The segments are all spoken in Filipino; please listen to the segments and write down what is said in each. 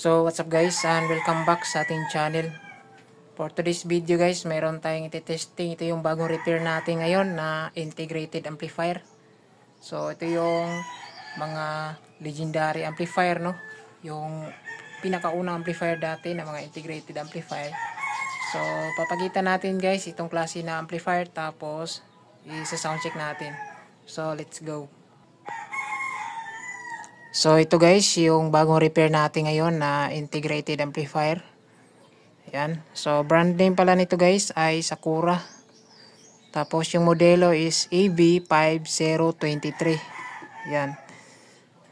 So what's up guys, and welcome back sa ating channel. For today's video guys, mayroon tayong iti-testing. Ito yung bagong repair natin ngayon na integrated amplifier. So ito yung mga legendary amplifier, no? Yung pinakaunang amplifier dati na mga integrated amplifier. So papakita natin guys itong klase na amplifier, tapos isa-soundcheck natin. So let's go. So ito guys yung bagong repair natin ngayon na integrated amplifier. Ayan. So brand name pala nito guys ay Sakura. Tapos yung modelo is AB5023. Ayan.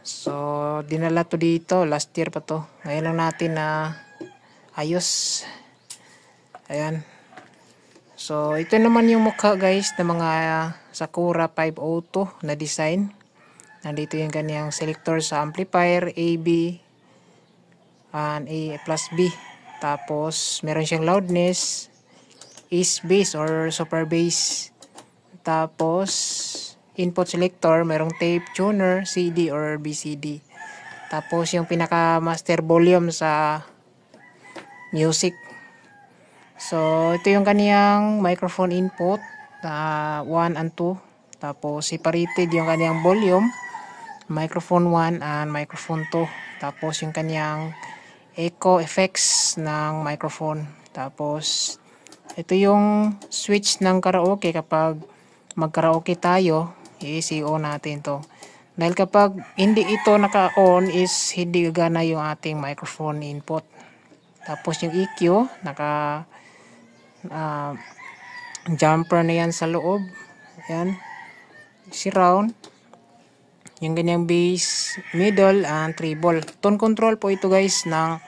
So dinala to dito. Last year pa to. Ngayon lang natin na ayos. Ayan. So ito naman yung mukha guys ng mga Sakura 502 na design. Nandito yung kanyang selector sa amplifier AB and A plus B. Tapos meron siyang loudness, is bass or super bass. Tapos input selector, merong tape tuner, CD or BCD. Tapos yung pinaka master volume sa music. So ito yung kaniyang microphone input na 1 and 2. Tapos separated yung kaniyang volume, microphone 1 and microphone 2. Tapos yung kaniyang echo effects ng microphone. Tapos ito yung switch ng karaoke. Kapag mag-karaoke tayo, i-CO natin to. Dahil kapag hindi ito naka-on is hindi gagana yung ating microphone input. Tapos yung EQ, naka jumper na yan sa loob. Ayan. Surround. Yung ganyang bass, middle, and treble. Tone control po ito guys ng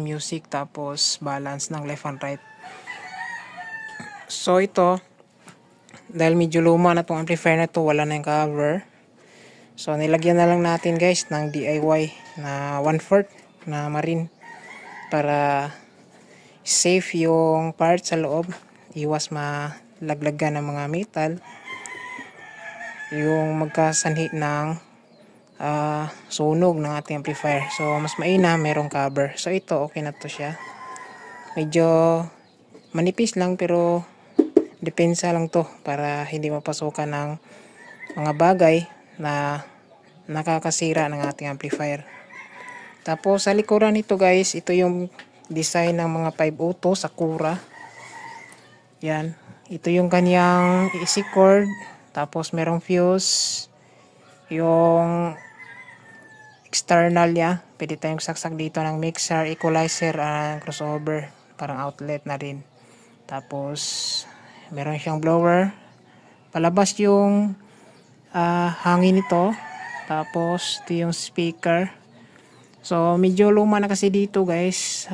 music, tapos balance ng left and right. So ito, dahil medyo luma na itong amplifier na ito, wala na yung cover. So nilagyan na lang natin guys ng DIY na 1/4 na marine para safe yung part sa loob. Iwas malaglagan ng mga metal. Yung magkasanhi ng sunog ng ating amplifier. So mas maina merong cover. So ito okay na to siya. Medyo manipis lang pero depensa lang to para hindi mapasukan ng mga bagay na nakakasira ng ating amplifier. Tapos sa likuran nito guys, ito yung design ng mga 502 Sakura. Yan. Ito yung kanyang easy cord. Tapos merong fuse, yung external niya, pwede tayong saksak dito ng mixer, equalizer, and crossover, parang outlet na rin. Tapos meron siyang blower, palabas yung hangin nito. Tapos ito yung speaker. So medyo luma na kasi dito guys,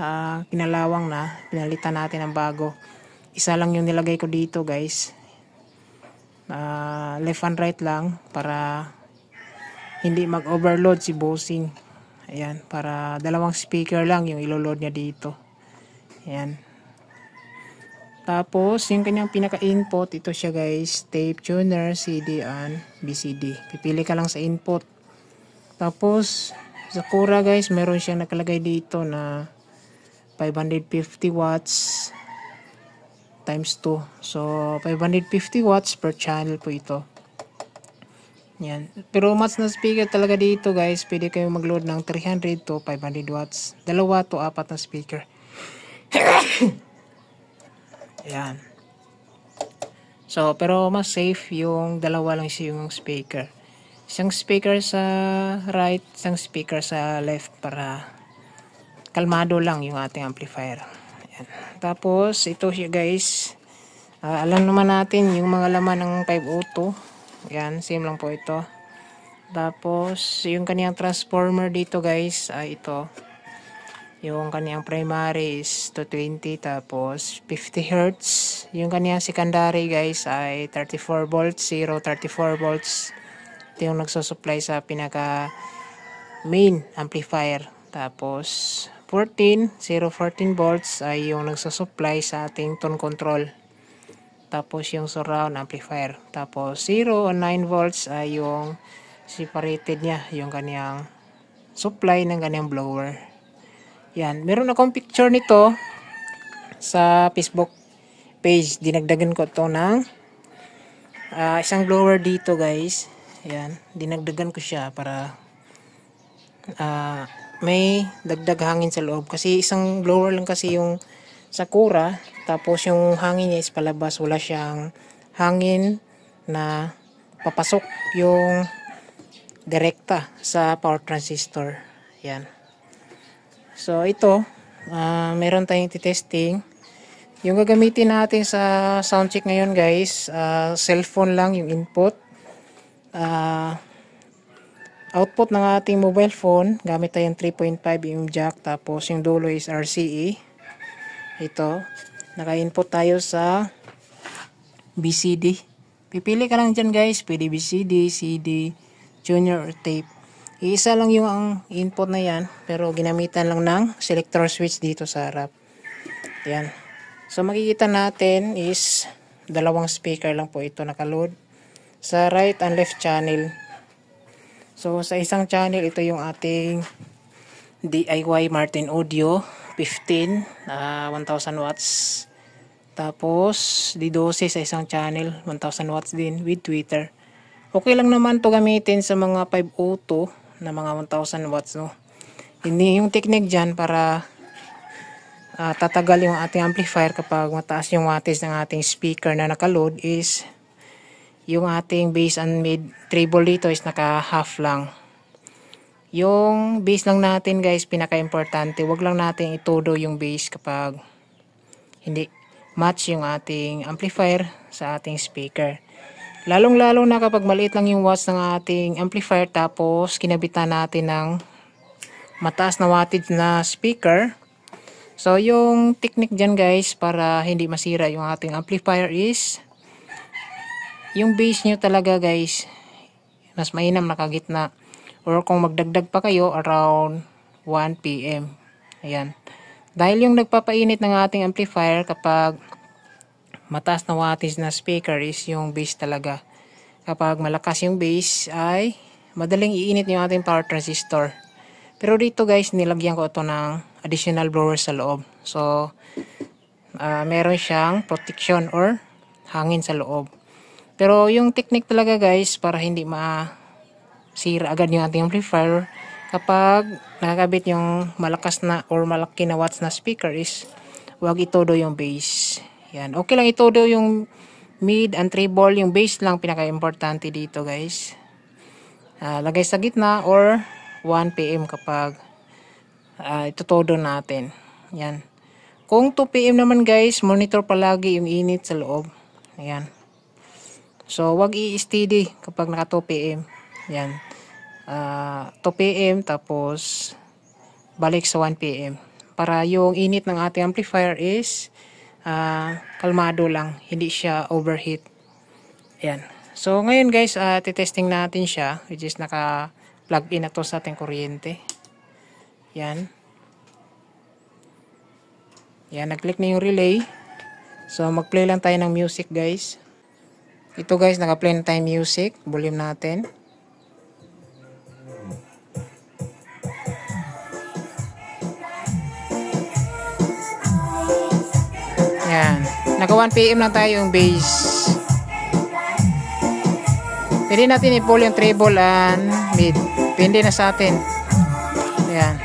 kinalawang na, pinalitan natin ng bago. Isa lang yung nilagay ko dito guys. Left and right lang para hindi mag-overload si bossing. Ayan, para dalawang speaker lang yung ilo-load niya dito. Ayan. Tapos yung kanyang pinaka-input, ito siya guys, tape tuner, CD and BCD. Pipili ka lang sa input. Tapos sa Sakura guys, meron siyang nakalagay dito na 550 watts times 2. So 550 watts per channel po ito. Yan. Pero mas na speaker talaga dito guys. Pwede kayo mag-load ng 300 to 500 watts. 2 to 4 na speaker. Yan. So pero mas safe yung dalawa lang siya yung speaker. Isang speaker sa right, isang speaker sa left para kalmado lang yung ating amplifier. Yan. Tapos ito siya guys, alam naman natin yung mga laman ng 502. Yan, same lang po ito. Tapos yung kaniyang transformer dito guys ay ito. Yung kaniyang primary is 220, tapos 50 Hz. Yung kaniyang secondary guys ay 34 volts, 34 volts. Ito yung nagsusupply sa pinaka main amplifier. Tapos 14 volts ay yung nagsusupply sa ating tone control. Tapos yung surround amplifier. Tapos 0 and 9 volts ay yung separated niya, yung kaniyang supply ng ganyang blower. Yan, meron akong picture nito sa Facebook page. Dinagdagan ko to ng isang blower dito guys. Yan, dinagdagan ko siya para may dagdag hangin sa loob. Kasi isang blower lang kasi yung Sakura. Tapos yung hangin niya is palabas. Wala siyang hangin na papasok yung direkta sa power transistor. Yan. So ito, meron tayong testing. Yung gagamitin natin sa sound check ngayon guys, cellphone lang yung input. Output ng ating mobile phone, gamit tayong 3.5 mm jack, tapos yung dulo is RCA. Ito, naka-input tayo sa BCD. Pipili ka lang dyan guys, pwede BCD, CD, junior or tape. Iisa lang yung ang input na yan, pero ginamitan lang ng selector switch dito sa harap. Yan. So makikita natin is dalawang speaker lang po ito nakaload sa right and left channel. So sa isang channel, ito yung ating DIY Martin Audio 15, 1000 watts. Tapos D12 sa isang channel, 1000 watts din with tweeter. Okay lang naman to gamitin sa mga 502 na mga 1000 watts, no. Hindi yung technique dyan para tatagal yung ating amplifier kapag mataas yung wattage ng ating speaker na nakaload is yung ating bass and mid treble dito is naka half lang. Yung bass lang natin guys, pinaka-importante, wag lang natin itodo yung bass kapag hindi match yung ating amplifier sa ating speaker. Lalong-lalo na kapag maliit lang yung watts ng ating amplifier tapos kinabitan natin ng mataas na wattage na speaker. So yung technique dyan guys para hindi masira yung ating amplifier is yung bass nyo talaga guys mas mainam nakagitna, or kung magdagdag pa kayo around 1 PM. Ayan. Dahil yung nagpapainit ng ating amplifier kapag mataas na wattage na speaker is yung bass talaga. Kapag malakas yung bass ay madaling iinit yung ating power transistor. Pero dito guys, nilagyan ko ito ng additional blower sa loob. So, meron siyang protection or hangin sa loob. Pero yung technique talaga guys, para hindi masira agad yung ating amplifier, kapag nakakabit yung malakas na or malaki na watts na speaker is, huwag itodo yung bass. Yan. Okay lang itodo yung mid and treble, yung bass lang pinaka-importante dito guys. Lagay sa gitna or 1 PM kapag itutodo natin. Yan. Kung 2 PM naman guys, monitor palagi yung init sa loob. Ayan. So, wag i-steady kapag naka 2 PM. Yan. 2 PM tapos balik sa 1 PM. Para yung init ng ating amplifier is kalmado lang. Hindi siya overheat. Yan. So, ngayon guys, titesting natin siya. Which is naka-plug in na to sa ating kuryente. Yan. Yan. Nag-click na yung relay. So, mag-play lang tayo ng music guys. Ito guys, naka-play na tayo music. Volume natin. Yan. Naka 1 PM lang tayo yung bass. Pwede natin i-pull yung treble and mid. Pwede na sa atin. Yan.